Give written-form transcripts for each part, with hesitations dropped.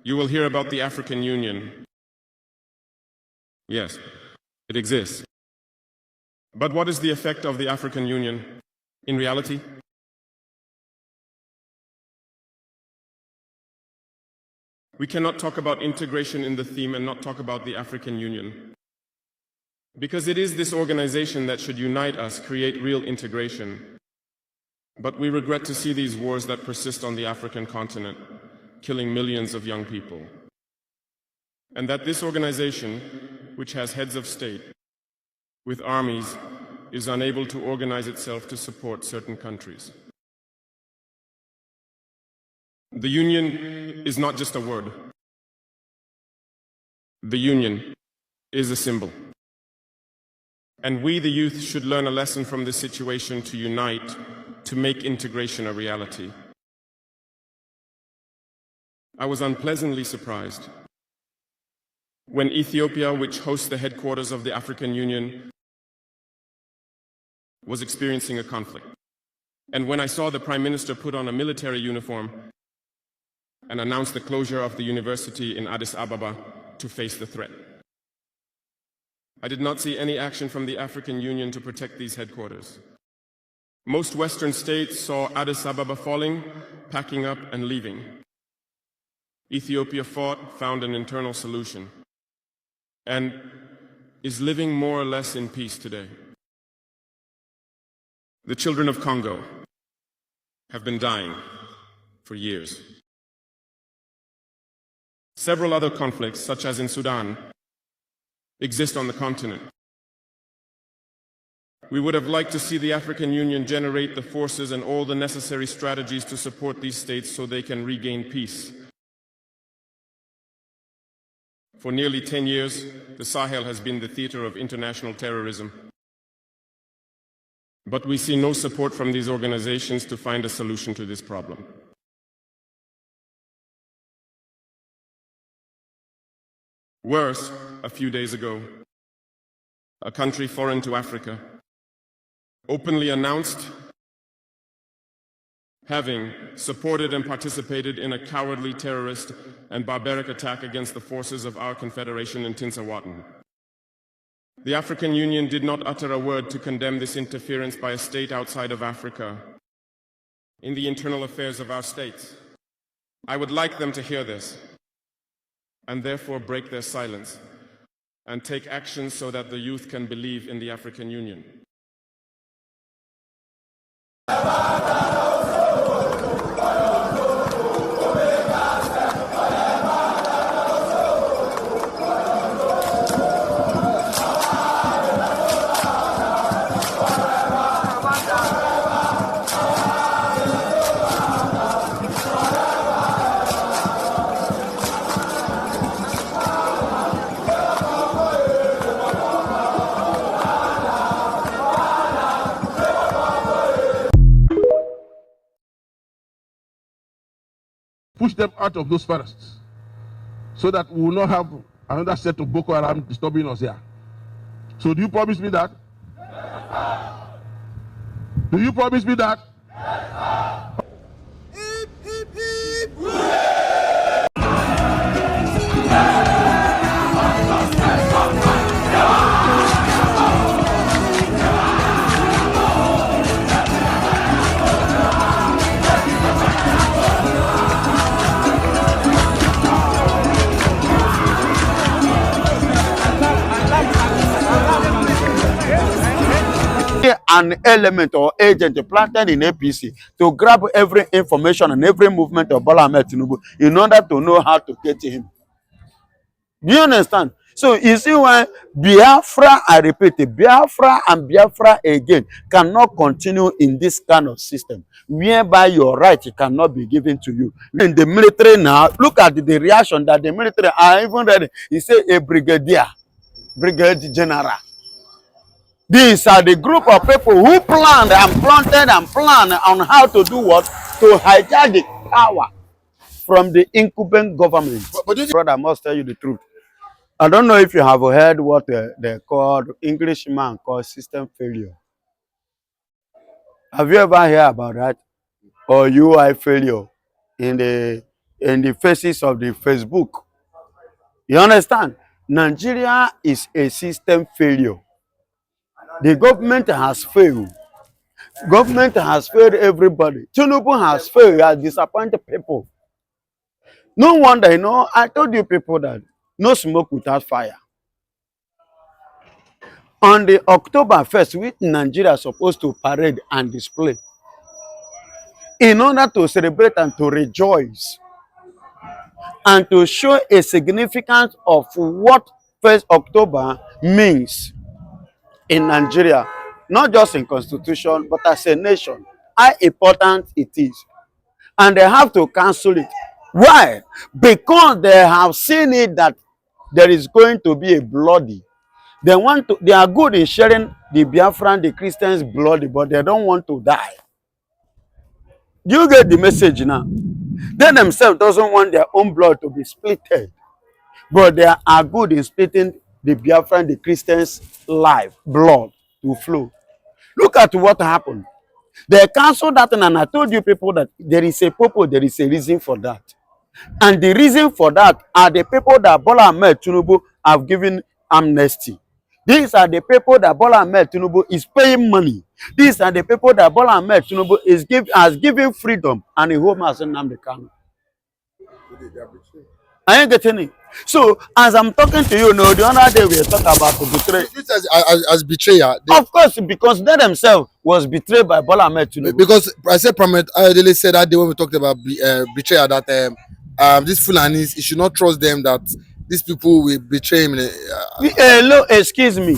You will hear about the African Union. Yes, it exists. But what is the effect of the African Union in reality? We cannot talk about integration in the theme and not talk about the African Union. Because it is this organization that should unite us, create real integration. But we regret to see these wars that persist on the African continent, killing millions of young people. And that this organization, which has heads of state, with armies, is unable to organize itself to support certain countries. The Union is not just a word. The Union is a symbol. And we, the youth, should learn a lesson from this situation to unite, to make integration a reality. I was unpleasantly surprised when Ethiopia, which hosts the headquarters of the African Union, was experiencing a conflict. And when I saw the Prime Minister put on a military uniform and announce the closure of the university in Addis Ababa to face the threat. I did not see any action from the African Union to protect these headquarters. Most Western states saw Addis Ababa falling, packing up and leaving. Ethiopia fought, found an internal solution, and is living more or less in peace today. The children of Congo have been dying for years. Several other conflicts, such as in Sudan, exist on the continent. We would have liked to see the African Union generate the forces and all the necessary strategies to support these states so they can regain peace. For nearly 10 years, the Sahel has been the theater of international terrorism. But we see no support from these organizations to find a solution to this problem. Worse, a few days ago, a country foreign to Africa openly announced having supported and participated in a cowardly terrorist and barbaric attack against the forces of our confederation in Tinsawatten. The African Union did not utter a word to condemn this interference by a state outside of Africa in the internal affairs of our states. I would like them to hear this and therefore break their silence and take action so that the youth can believe in the African Union. Push them out of those forests so that we will not have another set of Boko Haram disturbing us here. So do you promise me that? Yes, sir. Do you promise me that? Yes, sir. Hip, hip, hip. An element or agent planted in APC to grab every information and every movement of Bola Ahmed Tinubu in order to know how to get him. Do you understand? So you see why Biafra, I repeat it, Biafra and Biafra again cannot continue in this kind of system whereby your right cannot be given to you. In the military now, look at the reaction that the military are even ready. He said a brigadier, brigadier general. These are the group of people who planned and planted and planned on how to do what? To hijack the power from the incumbent government. But brother, I must tell you the truth. I don't know if you have heard what they called, Englishman called system failure. Have you ever heard about that? Or UI failure in the in the faces of the Facebook. You understand? Nigeria is a system failure. The government has failed. Government has failed everybody. Tinubu has failed, has disappointed people. No wonder, you know, I told you people that no smoke without fire. On the October 1st, which Nigeria is supposed to parade and display, in order to celebrate and to rejoice, and to show a significance of what 1st October means in Nigeria, not just in constitution, but as a nation, how important it is. And they have to cancel it. Why? Because they have seen it that there is going to be a bloody. They are good in sharing the Biafran, the Christians' bloody, but they don't want to die. Do you get the message now? They themselves doesn't want their own blood to be splitted, but they are good in splitting the Biafran, the Christians' life, blood to flow. Look at what happened. They canceled that, and I told you people that there is a purpose, there is a reason for that. And the reason for that are the people that Bola Ahmed Tinubu have given amnesty. These are the people that Bola Ahmed Tinubu is paying money. These are the people that Bola Ahmed Tinubu has given freedom and a home as Nnamdi Kanu. I ain't getting it. So, as I'm talking to you, the other day we were talking about the betrayal. As betrayer. Of course, because they themselves was betrayed by Bola Ahmed Tinubu. Because I said, Prominent Ayodele said that day when we talked about betrayal, that these Fulanis, you should not trust them, that these people will betray him. Look, excuse me,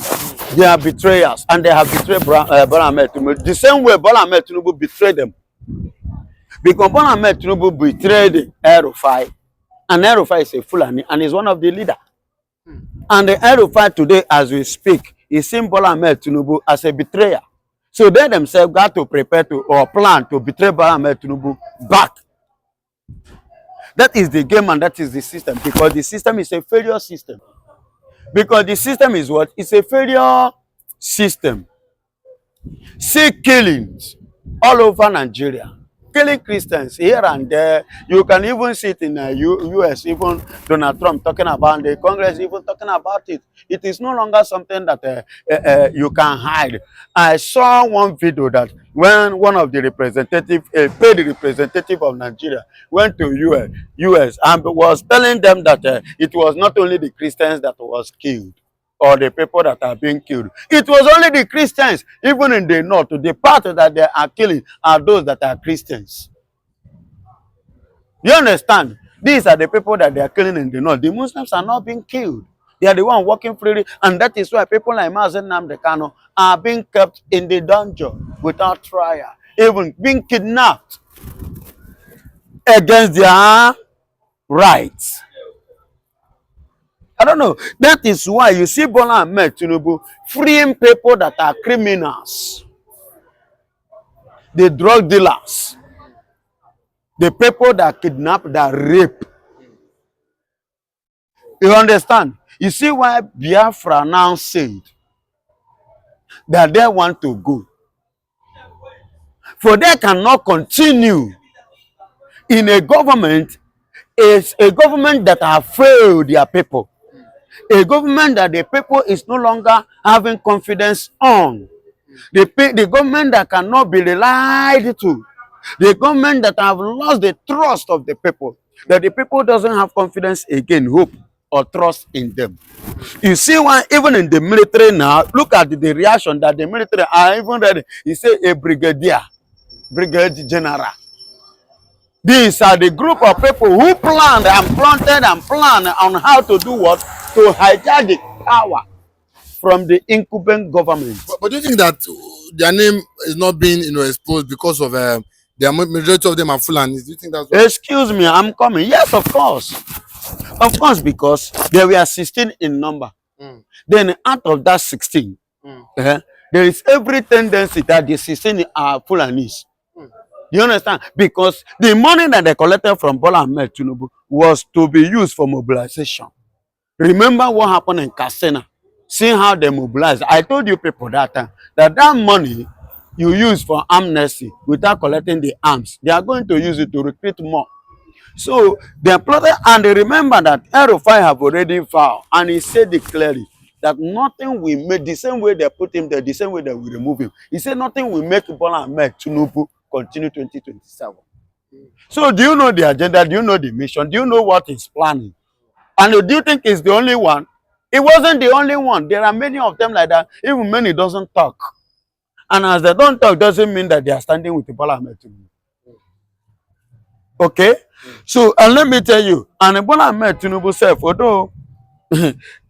they are betrayers, and they have betrayed Bola Ahmed Tinubu the same way Bola Ahmed Tinubu betrayed them. Because Bola Ahmed Tinubu betrayed Aérmy, and Aérmy is a Fulani and is one of the leaders. And the Aérmy today, as we speak, is seeing Bola Ahmed Tinubu as a betrayer. So they themselves got to prepare to or plan to betray Bola Ahmed Tinubu back. That is the game and that is the system, because the system is a failure system. Because the system is what? It's a failure system. See killings all over Nigeria. Killing Christians here and there. You can even see it in the US, even Donald Trump talking about the Congress, even talking about it. It is no longer something that you can hide. I saw one video that when one of the representatives, paid representative of Nigeria, went to US and was telling them that it was not only the Christians that was killed, or the people that are being killed. It was only the Christians, even in the north. The part that they are killing are those that are Christians. You understand? These are the people that they are killing in the north. The Muslims are not being killed. They are the ones walking freely, and that is why people like Nnamdi Kanu are being kept in the dungeon without trial, even being kidnapped against their rights. I don't know. That is why you see Bola Ahmed Tinubu freeing people that are criminals, the drug dealers, the people that kidnap, that rape. You understand? You see why Biafra now said that they want to go. For they cannot continue in a government, is a government that have failed their people. A government that the people is no longer having confidence on. The government that cannot be relied to. The government that have lost the trust of the people. That the people doesn't have confidence again, hope or trust in them. You see why even in the military now, look at the reaction that the military are even ready. You say a brigadier, brigadier general. These are the group of people who planned and planted and planned on how to do what? To hijack the power from the incumbent government. But do you think that their name is not being exposed because of the majority of them are Fulanis? Do you think that's what? Excuse me, I'm coming. Yes, of course. Of course, because there were 16 in number. Then out of that 16, there is every tendency that the 16 are Fulanis. You understand? Because the money that they collected from Bola Ahmed Tinubu was to be used for mobilization. Remember what happened in Katsina? See how they mobilized. I told you people that time that money you use for amnesty without collecting the arms, they are going to use it to recruit more. So they plotted, and they remember that El-Rufai have already vowed, and he said it clearly that nothing will make, the same way they put him there, the same way they will remove him. He said nothing will make Bola Ahmed Tinubu continue 2027. So do you know the agenda? Do you know the mission? Do you know what he's planning? And do you think he's the only one? He wasn't the only one. There are many of them like that. Even many doesn't talk. And as they don't talk, doesn't mean that they are standing with the Bola Ahmed Tinubu. Okay? So, and let me tell you, and Bola Ahmed Tinubu said, although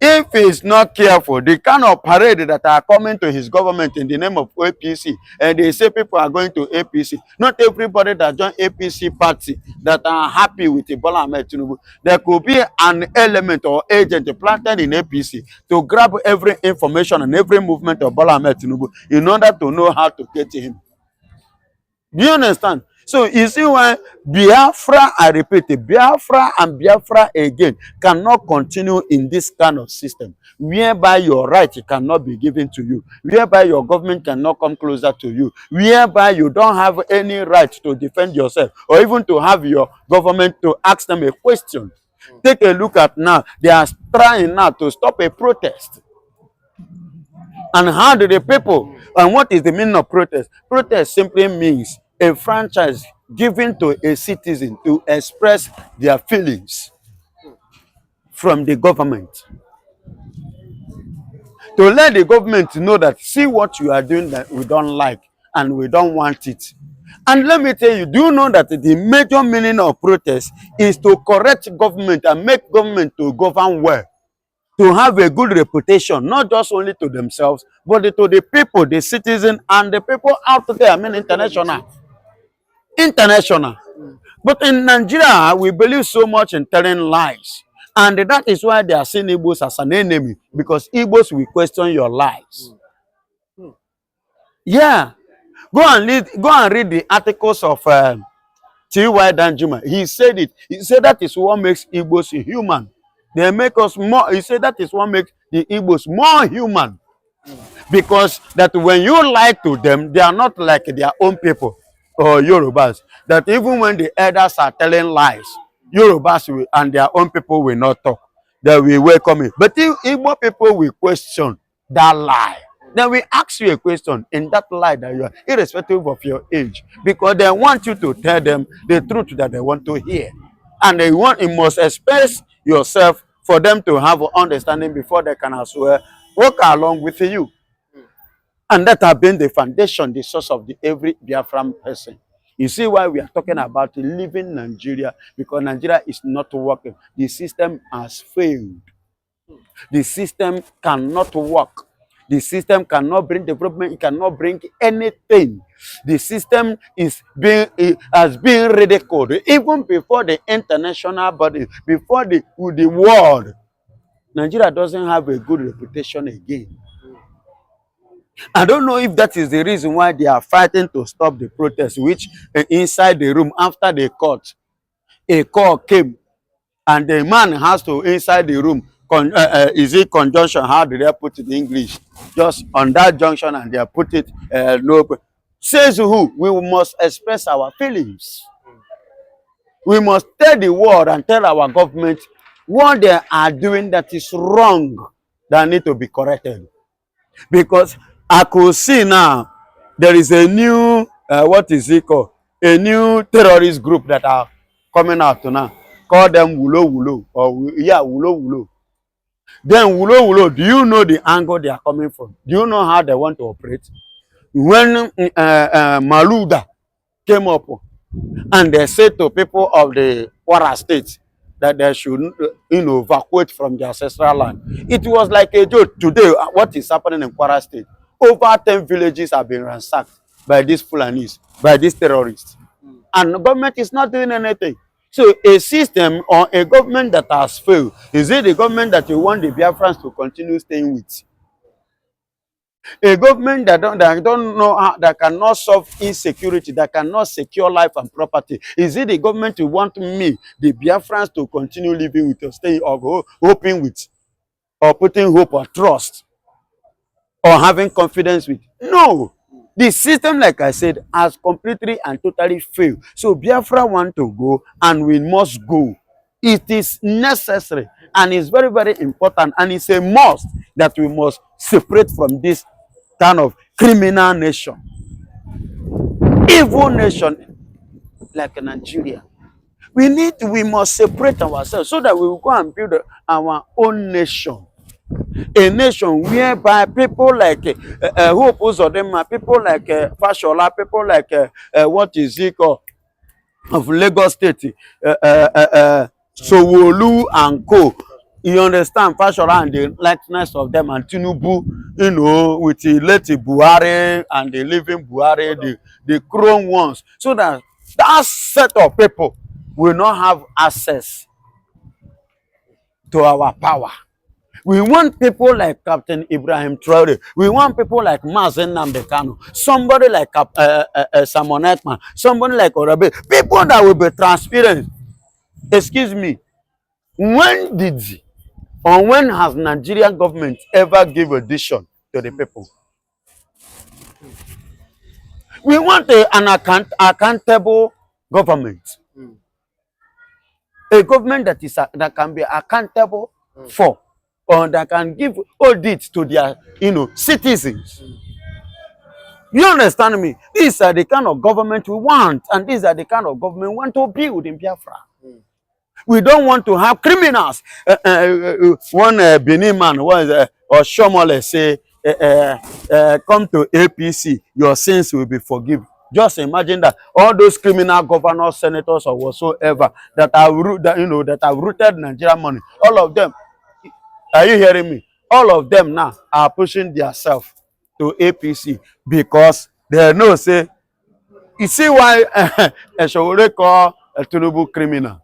if he's not careful, the kind of parade that are coming to his government in the name of APC, and they say people are going to APC, not everybody that join APC party that are happy with the Bola Ahmed Tinubu. There could be an element or agent planted in APC to grab every information and every movement of Bola Ahmed Tinubu in order to know how to get to him. Do you understand? So you see why Biafra, I repeat it, Biafra and Biafra again cannot continue in this kind of system, whereby your right cannot be given to you, whereby your government cannot come closer to you, whereby you don't have any right to defend yourself, or even to have your government to ask them a question. Take a look at now, they are trying now to stop a protest. And how do the people, and what is the meaning of protest? Protest simply means a franchise given to a citizen to express their feelings from the government. To let the government know that, see what you are doing that we don't like and we don't want it. And let me tell you, do you know that the major meaning of protest is to correct government and make government to govern well, to have a good reputation, not just only to themselves, but to the people, the citizen, and the people out there, I mean international. International. But in Nigeria, we believe so much in telling lies. And that is why they are seeing Igbos as an enemy, because Igbos will question your lies. Yeah. Go and read the articles of T.Y. Danjuma. He said it. He said that is what makes Igbos human. They make us more. He said that is what makes the Igbos more human. Because that when you lie to them, they are not like their own people or Yorubas. That even when the elders are telling lies, Yorubas will, and their own people will not talk. They will welcome it. But if Igbo people will question that lie, then we ask you a question in that lie that you are, irrespective of your age, because they want you to tell them the truth that they want to hear. And they want, you must express yourself for them to have understanding before they can as well work along with you. And that has been the foundation, the source of every Biafran person. You see why we are talking about leaving Nigeria, because Nigeria is not working. The system has failed. The system cannot work. The system cannot bring development. It cannot bring anything. The system has been ridiculed even before the international body, before the world. Nigeria doesn't have a good reputation again. I don't know if that is the reason why they are fighting to stop the protest, which inside the room after the court, a call came and the man has to inside the room. Is it conjunction? How do they put it in English? Just on that junction, and they put it no. Says who? We must express our feelings. We must tell the world and tell our government what they are doing that is wrong, that need to be corrected. Because I could see now there is a new what is it called? A new terrorist group that are coming out now. Call them Wulo Wulo, or yeah, Wulo Wulo. Then Wulo Wulo, do you know the angle they are coming from? Do you know how they want to operate? When Maluda came up and they said to people of the Orda state that they should, evacuate from their ancestral land, it was like a joke. Today, what is happening in Kwara State? Over 10 villages have been ransacked by these Fulanis, by these terrorists. And the government is not doing anything. So a system or a government that has failed, is it the government that you want the Biafrans to continue staying with? A government that don't know how, that cannot solve insecurity, that cannot secure life and property. Is it the government you want me, the Biafrans, to continue living with or staying or hoping with, or putting hope or trust, or having confidence with? No. The system, like I said, has completely and totally failed. So Biafra want to go, and we must go. It is necessary, and it's very, very important, and it's a must that we must separate from this kind of criminal nation, evil nation like Nigeria. We must separate ourselves so that we will go and build our own nation. A nation whereby people like Hope Uzodinma, people like Fashola, people like what is it called of Lagos State, Sowolu and Co. You understand, Fashola and the likeness of them, and Tinubu, you know, with the late Buhari and the living Buhari, the chrome ones, so that that set of people will not have access to our power. We want people like Captain Ibrahim Traore. We want people like Mazen Namdekano. Somebody like Simon Ekman. Somebody like Orda. People that will be transparent. Excuse me. When did or when has Nigerian government ever give audition to the people? We want an accountable government. A government that is that can be accountable for, or that can give audit to their, you know, citizens. You understand me? These are the kind of government we want, and these are the kind of government we want to build in Biafra. We don't want to have criminals. One Benin man was or Shomole say, come to APC, your sins will be forgiven. Just imagine that all those criminal governors, senators, or whatsoever that have rooted Nigerian money, all of them, are you hearing me? All of them now are pushing themselves to APC because they know, say, you see why Showore call a Tinubu criminal.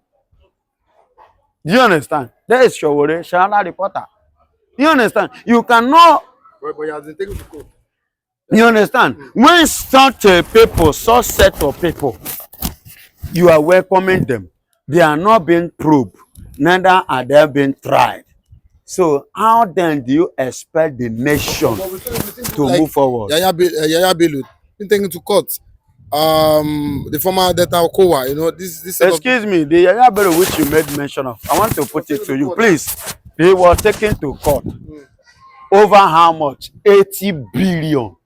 Do you understand? There is Showore, Shana reporter. Do you understand? You cannot. But you have been taken to court. You understand? When such people, such set of people, you are welcoming them. They are not being probed, neither are they being tried. So how then do you expect the nation to like move forward? Yaya Bello been taken to court. The former Delta Okowa, you know, this. Excuse me, the Yaya Bello which you made mention of, I want to put it to you, please. He was taken to court over how much? 80 billion.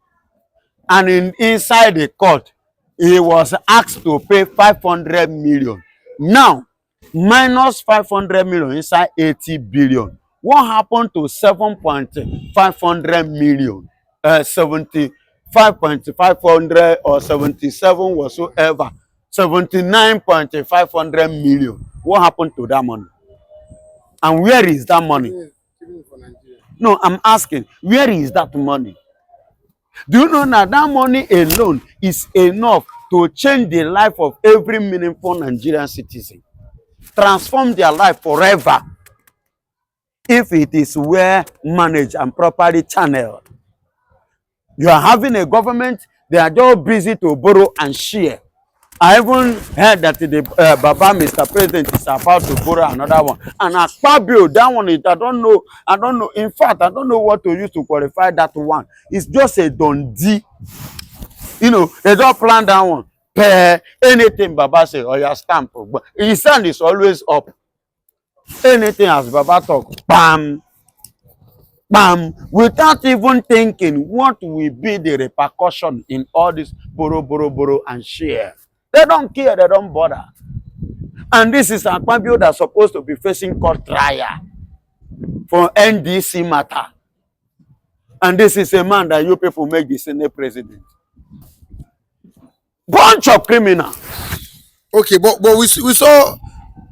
And inside the court, he was asked to pay 500 million. Now, minus 500 million inside 80 billion. What happened to 7.500 million? 75.500 or 77 whatsoever. 79.500 million. What happened to that money? And where is that money? No, I'm asking, where is that money? Do you know that that money alone is enough to change the life of every meaningful Nigerian citizen? Transform their life forever. If it is well managed and properly channeled. You are having a government, they are just busy to borrow and share. I even heard that the Baba, Mr. President, is about to borrow another one. And as Fabio, that one is, I don't know. In fact, I don't know what to use to qualify that one. It's just a dundee. You know, they don't plan that one. Anything Baba say, or your stamp. But his hand is always up. Anything as Baba talk, bam, bam, without even thinking what will be the repercussion in all this borrow, and share. They don't care, they don't bother. And this is a Akpabio that's supposed to be facing court trial for NDC matter. And this is a man that you people make the Senate president. Bunch of criminals. Okay, but we saw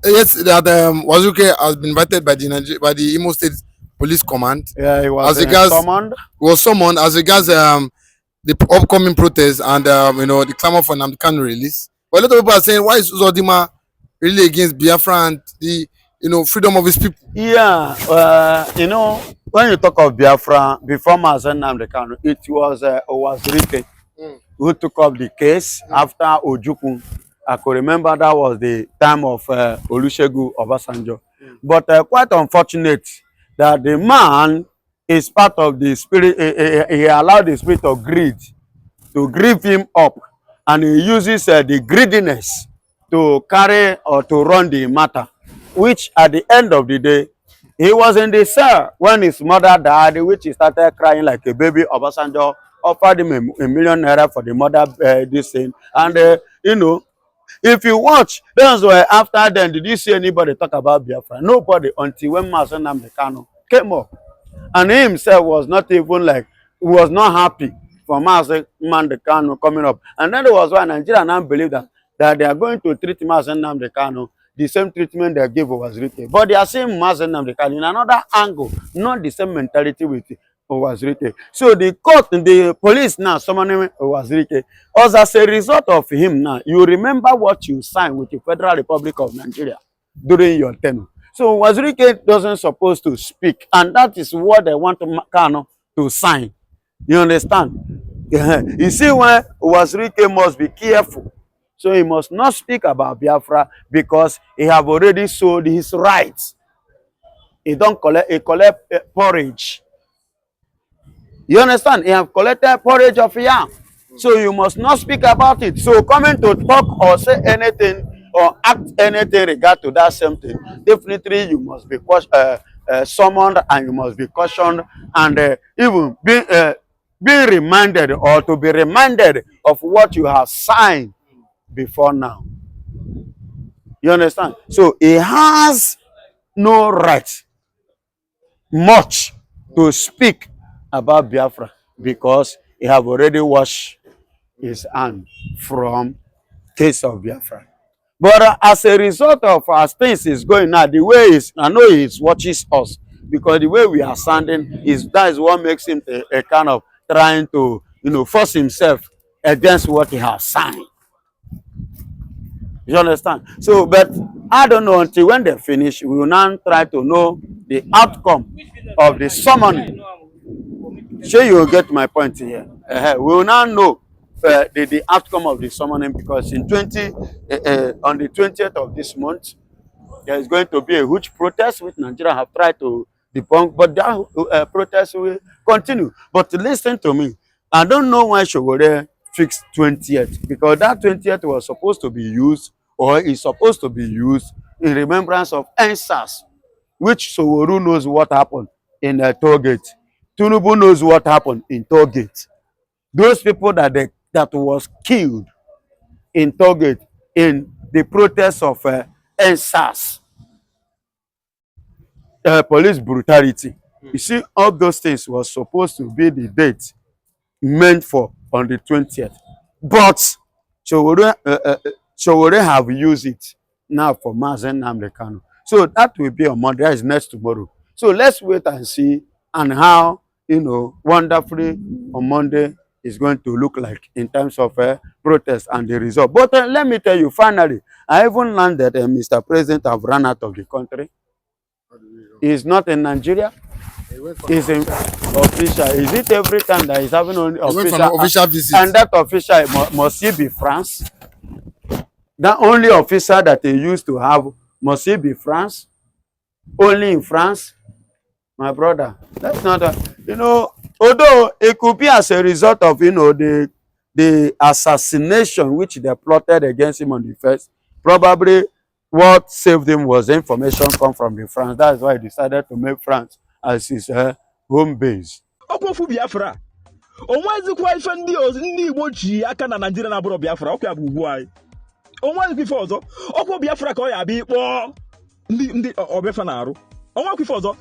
yesterday that Wazuke has been invited by the Imo State Police Command. Yeah, he was summoned. He was summoned as regards the upcoming protests and you know, the clamor for Nnamdi Kanu release. But a lot of people are saying, why is Uzodinma really against Biafra and the, you know, freedom of his people? Yeah, you know, when you talk of Biafra, before Mazen Nnamdi Kanu, it was written who took up the case after Ojukwu. I could remember that was the time of Olusegun Obasanjo. But quite unfortunate that the man is part of the spirit, he allowed the spirit of greed to grieve him up, and he uses the greediness to carry or to run the matter, which at the end of the day, he was in the cell when his mother died, which he started crying like a baby. Obasanjo offered him a million naira for the mother, this thing. And, you know, if you watch, that's why after then, did you see anybody talk about Biafra? Nobody, until when Mazen Nnamdi Kanu came up. And he himself was not even like, he was not happy for Mazen Nnamdi Kanu coming up. And that was why Nigeria now believe that they are going to treat Mazen Nnamdi Kanu the same treatment they gave Owazirike. But they are seeing Mazen Nnamdi Kanu in another angle, not the same mentality with Owazirike. So the court, the police now summoning Owazirike, as a result of him now, you remember what you signed with the Federal Republic of Nigeria during your tenure. So Owazirike doesn't supposed to speak, and that is what they want Kanu to sign. You understand? You see why Owazirike must be careful. So he must not speak about Biafra because he have already sold his rights. He don't collect porridge. You understand? He have collected porridge of yam. So you must not speak about it. So coming to talk or say anything or act anything regard to that same thing, definitely you must be summoned, and you must be cautioned, and even being reminded, or to be reminded of what you have signed before now. You understand? So he has no right much to speak about Biafra because he have already washed his hand from case of Biafra. But as a result of as things is going now, the way is, I know he watches us, because the way we are sounding is, that is what makes him a kind of trying to, you know, force himself against what he has signed. You understand? So, but I don't know, until when they finish, we will now try to know the outcome of the summoning. Sure, you will get my point here. We will now know the outcome of the summoning, because in on the 20th of this month, there is going to be a huge protest which Nigeria have tried to debunk, but that protest will continue. But listen to me, I don't know why Shogore fixed 20th, because that 20th was supposed to be used, or is supposed to be used in remembrance of NSAS, which Sowore knows what happened in Toll Gate. Tinubu knows what happened in Toll Gate. Those people that was killed in Toll Gate in the protest of NSAS, police brutality. You see, all those things was supposed to be the date meant for on the 20th. But Shogore have used it now for Mazen Nnamdi Kanu. So that will be on Monday, that is next tomorrow. So let's wait and see, and how, you know, wonderfully on Monday is going to look like in terms of protest and the result. But let me tell you, finally, I even learned that Mr. President have run out of the country. He's not in Nigeria. He's in official. Is it every time that he's having only official visit? And that official must he be France? That only officer that they used to have, must he be France? Only in France? My brother, that's not a, you know, although it could be as a result of, you know, the assassination which they plotted against him on the first. Probably what saved him was the information come from the France. That's why he decided to make France as his home base. Okwofu Biafra. Onwezikwa ife ndị Igbo ji aka na Nigeria na abụrụ Biafra, ọkwa ya bụ ugwu anyị. Onwezikwa ife ọzọ, ọkwa Biafra ka ọ ya abịa ịkpọ ndị obefa na-arụ. Onwekwa ife ọzọ,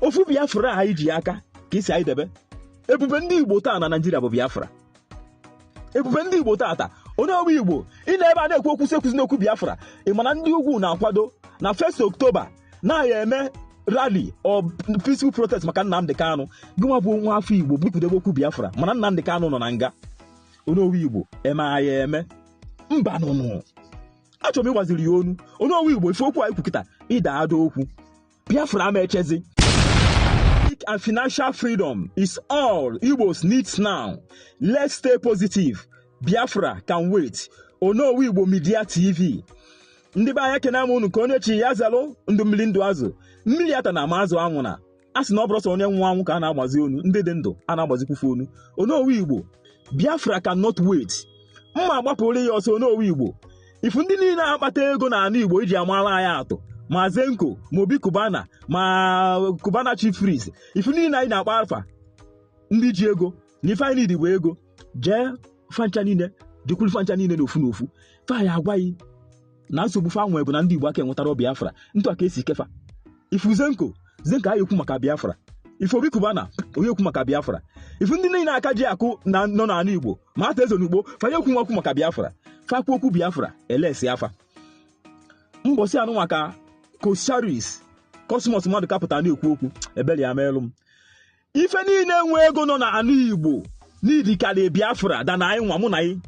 ofu Biafra anyị ji aka ka isi anyị debe. Ebube ndị Igbo taa na Nigeria bụ Biafra. Ebube ndị Igbo taa onye ọbụ Igbo ị na ebe a na-ekwu okwu sekwuzi n'okwu Biafra. Ị mana ndị ugwu na-akwado na 1st October na-ya eme rally or peaceful protest maka Nnamdi Kanu. Gịnwa bụ nwa afọ Igbo bupụdebe okwu Biafra, mana Nnamdi Kanu nọ na nga. Onye ọbụ Igbo eme aya eme mba nụnụ. Achọrọ m ịgbaziri ya onu. Onye ọbụ Igbo ife okwu anyị kwukịta ịda ada okwu. Biafra ama echezi. And financial freedom is all Igbos needs now. Let's stay positive. Biafra can wait. Ono Igbo Media TV. Ndị be anya kena mụnụ ka onye chi ya zalụ ndụ mmiri ndụ azụ. Mmiri ata na amazụ anwụ na. Asị na ọ bụrụ sọ onye nwa anwụ ka a na-agbazi onu. Ndị dị ndụ a na-agbazikwu onu. Ono Igbo Biafra cannot wait. Mma agbapụrụ ya ọsọ n'owe Igbo. Ifu ndị niile akpata ego na ala Igbo iji amara anyị atụ, ma Zenko, ma Obi Kubana, ma Kubana Chief Priest, ifu niile anyị na-akpa alfa ndị ji ego na ife anyị niile bụ ego, jee fancha niile jekwuru fancha niile n'ofu n'ofu. Fa ya agwaghị na nsogbu fa nwe bụ na ndị Igbo aka enwetara Biafra, ntụ aka esi kefa. Ifu Zenko anyị ekwu maka Biafra. Ifu Obi Kubana onye ekwu maka Biafra. Ifu ndị niile aka ji akụ na nọ n'ala Igbo ma ata ezo n'ugbo fa ya ekwu maka Biafra. Fa kwuo okwu Biafra elesi afa. Mbosi anụ maka Kosharis Cosmos mmadụ kapụta na-ekwu okwu ebeli ya meelụ m. Ife niile nwe ego nọ n'ala Igbo n'idi karịa Biafra da na anyị nwa mụ na anyị.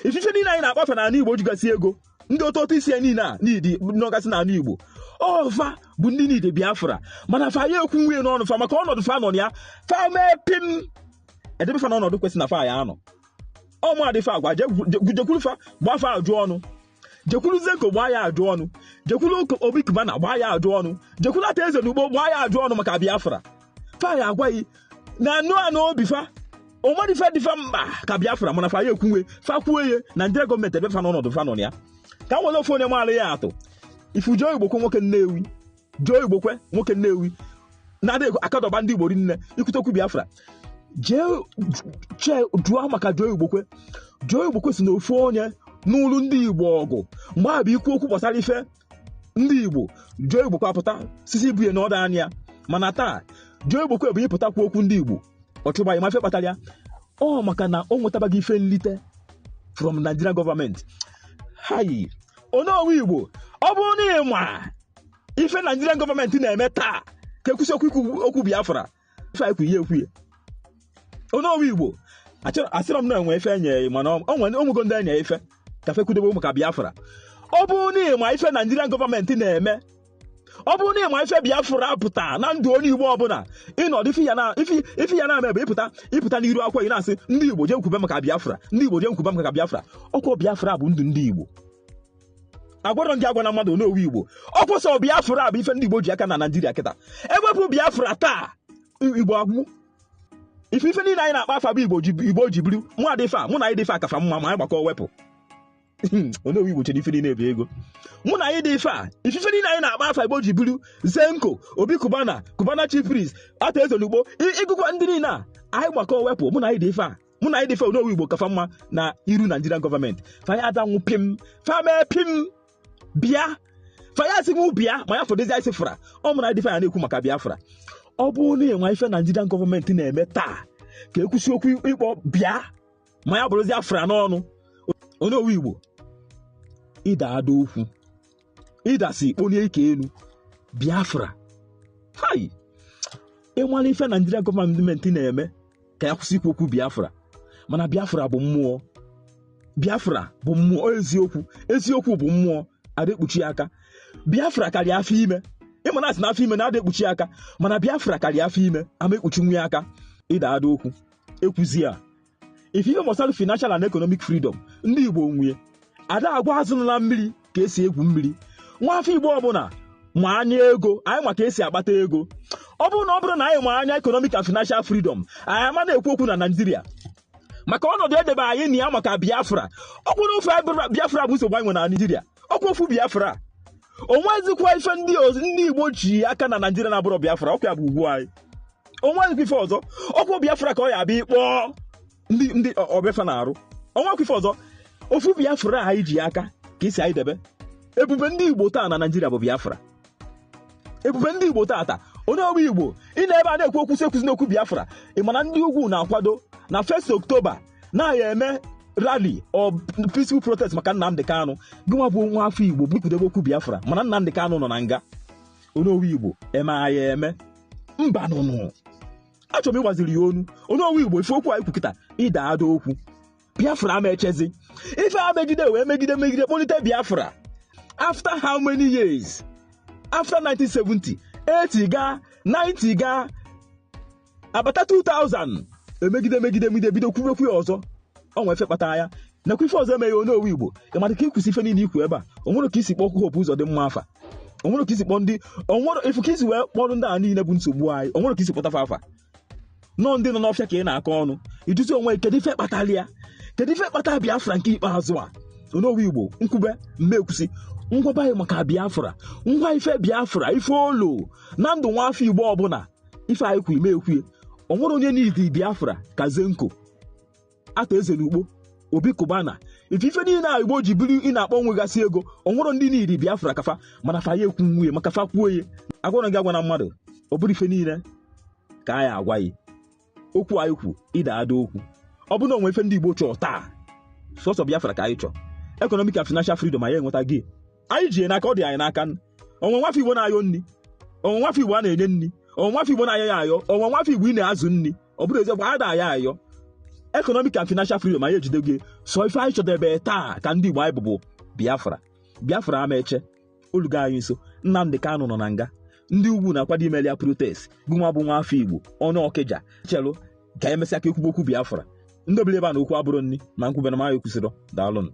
Ife niile anyị na-akpafe n'ala Igbo jigasị ego ndị ototo isi niile a n'idi nọgasị n'ala Igbo ọfa bụ ndị niile Biafra, mana fa ya ekwu nwunye n'ọnụ fa maka ọnọdụ fa nọ ya fa mee pim edebe fa n'ọnọdụ kwesị na fa ya anọ. Ọmụ adị fa agwa jekwuru fa gbaa fa ajụ ọnụ, jekwuru Zenko gbaa ya ajụ ọnụ, jekwuru Obi Kubana gbaa ya ajụ ọnụ, jekwuru ata eze n'ugbo gbaa ya ajụ ọnụ maka Biafra. Fa ya agwaghị na anụ obi fa onwere ife dịfa mkpa ka Biafra, mana fa ya ekwunwe fa kwuo ye na ndị gọọmenti ebe fa n'ọnọdụ fa nọ ya. Ka nwere ofe onye maara ya atụ. Ifu Joe Igbokwe nwoke Nnewi, Joe Igbokwe nwoke Nnewi na-adị akadọba ndị Igbo rinne ikwute okwu Biafra. Jee jụọ maka Joe Igbokwe. Joe Igbokwe si na ofu onye n'ụlọ ndị Igbo ọgụ mgbe a bụ ikwu okwu gbasara ife ndị Igbo. Joe Igbokwe apụta sisi ibu ya n'ọdụ anya, mana taa Joe Igbokwe bụ ịpụtakwu okwu ndị Igbo ọchụgba ya ma ife kpatara ya ọ maka na o nwetabaghị ife nlite from Nigerian government. Hayi onowu Igbo, ọ bụrụ na ịma ife Nigerian government na-eme taa ka ekwusi okwu Biafra ife ekwu ihe ekwu ya. Onowu Igbo asịrọ m na enwe ife enye mana onwego ndị enye ife ka fe kwudobe maka Biafra. Ọ bụrụ na ịma ife Nigerian government na-eme, ọ bụrụ na ịma ife Biafra pụta na ndụ onye Igbo ọbụla ịnọdụ ife ya na-eme bụ ịpụta n'iru akwa ị na-asị ndị Igbo jee nkwube maka Biafra, ndị Igbo jee nkwube maka Biafra. Ọkwa Biafra bụ ndụ ndị Igbo. Agwara ndị agwa na mmadụ n'owu Igbo ọkwa sọ Biafra bụ ife ndị Igbo ji aka na Naịjirịa kịta. Ewepụ Biafra taa Igbo agwụ. Ife niile anyị na-akpa afa bụ Igbo ji biri mụ adịfa mụ na anyị dịfa akafa mma ma anyị gbakọ wepụ. Onowu Igbo chere ife niile bụ ego. Mụ na anyị dị ife a ife niile anyị na-akpa afa Igbo ji biri Zenko, Obi Kubana, Kubana Chief Priest, ata eze n'ugbo ịgụkwa ndị niile a anyị gbakọ wepụ mụ na anyị dị ife a. Mụ na anyị dị ife Onowu Igbo kafa mma na iru Nigerian government. Fa ya adanwụ pim fa mee pim bịa fa ya asị mụ bịa ma ya fọdụzi anyị sịfụra ọ mụ na anyị dị ife ya na-ekwu maka Biafra. Ọ bụrụ na ịnwa ife Nigerian government na-eme taa ka ekwusi okwu ịkpọ bịa ma ya bụrụzi Afra n'ọnụ. Onowu Igbo ịda ada okwu ịdasi onye ike elu Biafra. Hai ịnwale ife Nigerian government na-eme ka ya kwụsị ikwu okwu Biafra, mana Biafra bụ mmụọ. Biafra bụ mmụọ, eziokwu bụ mmụọ adekpuchi aka. Biafra karịa afọ ime ịma na asị na afọ ime na adekpuchi aka, mana Biafra karịa afọ ime ama ekpuchi nwe aka. Ịda ada okwu ekwuzi a ife gbasara financial and economic freedom ndị Igbo nwunye ada agwa azụ na mmiri ka esi egwu mmiri. Nwa afọ Igbo ọbụla ma anya ego anyị ma ka esi akpata ego. Ọ bụrụ na anyị ma anya economic and financial freedom anyị ama na-ekwu okwu na Nigeria maka ọnọdụ edebe anyị na ya maka Biafra. Ọ bụrụ ofe Biafra bụ nsogbu anyị nwe na Nigeria ọkwa ofu Biafra onwezikwa ife ndị Igbo ji aka na Nigeria na-abụrụ Biafra ọkwa ya bụ ugwu anyị. Onwezikwa ife ọzọ ọkwa Biafra ka ọ ya abịa ịkpọ ndị ọbịafa na-arụ. Ọnwekwa ife ọzọ ofu Biafra anyị ji aka ka isi anyị debe. Ebube ndị Igbo taa na Nigeria bụ Biafra. Ebube ndị Igbo taa Onowu Igbo ị na ebe a na-ekwu okwu sekwuzi n'okwu Biafra. Ị mana ndị ugwu na-akwado na 1st October na-ya eme rally or peaceful protest maka Nnamdi Kanu. Gịnwa bụ nwa afọ Igbo bupụdebe okwu Biafra mana Nnamdi Kanu nọ na nga. Onowu Igbo eme aya eme mba nụnụ achọrọ m ịgbaziri ya onu. Onowu Igbo ife okwu anyị kwukịta ịda ada okwu Biafra ama echezi ife a megide wee megide kpọlite Biafra. After how many years? After 1970 80 ga 90 ga abata 2000 emegide bido kwuwekwu ya ọzọ. Ọ nwe efe kpata ya nakwa ife ọzọ emeghe Onowu Igbo ịmara ka ịkwụsị ife niile ikwu ebe a. Onwere ka isi kpọ Hope ụzọ dị mma afa, onwere ka isi kpọ ndị onwere ifu ka isi wee kpọrọ ndị a niile bụ nsogbu anyị, onwere ka isi kpọtafa afa. nọ ndị nọ n'ọfịa ka ị na-akọ ọnụ ijuzi onwe kedu ife kpatara ya, kedu ife kpatara Biafra nke ikpeazụ a. Onowu Igbo nkwube mmekwusi ngwaba anyị maka Biafra, ngwa ife Biafra, ife olu na ndụ nwa afọ Igbo ọbụla, ife anyị kwu ime ekwie. O nwere onye n'idi Biafra ka Zenko, Ata Eze n'Ugbo, Obi Kubana, ife niile a Igbo ji biri ị na-akpọ nwegasị ego. O nwere ndị n'idi Biafra kafa mana fa ya ekwu nwunye maka fa kwuo ye. Agwara gị agwa na mmadụ ọ bụrụ ife niile ka anyị agwa yi okwu anyị kwu ịda ada okwu. Ọ bụ na onwe ife ndị Igbo chọọ taa sọsọ Biafra ka anyị chọọ, economic and financial freedom anyị enweta gị, anyị ji n'aka, ọ dị anyị n'aka. Onwe nwafọ Igbo na-ayọ nri, onwe nwafọ Igbo a na-enye nri, onwe nwafọ Igbo na-ayọ ya ayọ, onwe nwafọ Igbo ị na-azụ nri. Ọ bụrụ eziokwu ada ayọ ayọ. Economic and financial freedom anyị ejide gị. So ife anyị chọdebe taa ka ndị Igbo anyị bụbụ Biafra ama eche olugo anyị nso. Nnamdi Kanu nọ na nga, ndị ugwu na-akwado imeli ya protest, gụnwa bụ nwa afọ Igbo ọnụ Ọkịja chelu ka emesịa ka ekwubo okwu Biafra. Ndị obele ebe a na okwu abụrụ nni ma nkwube na ma ya ekwusịrọ. Daalụnụ.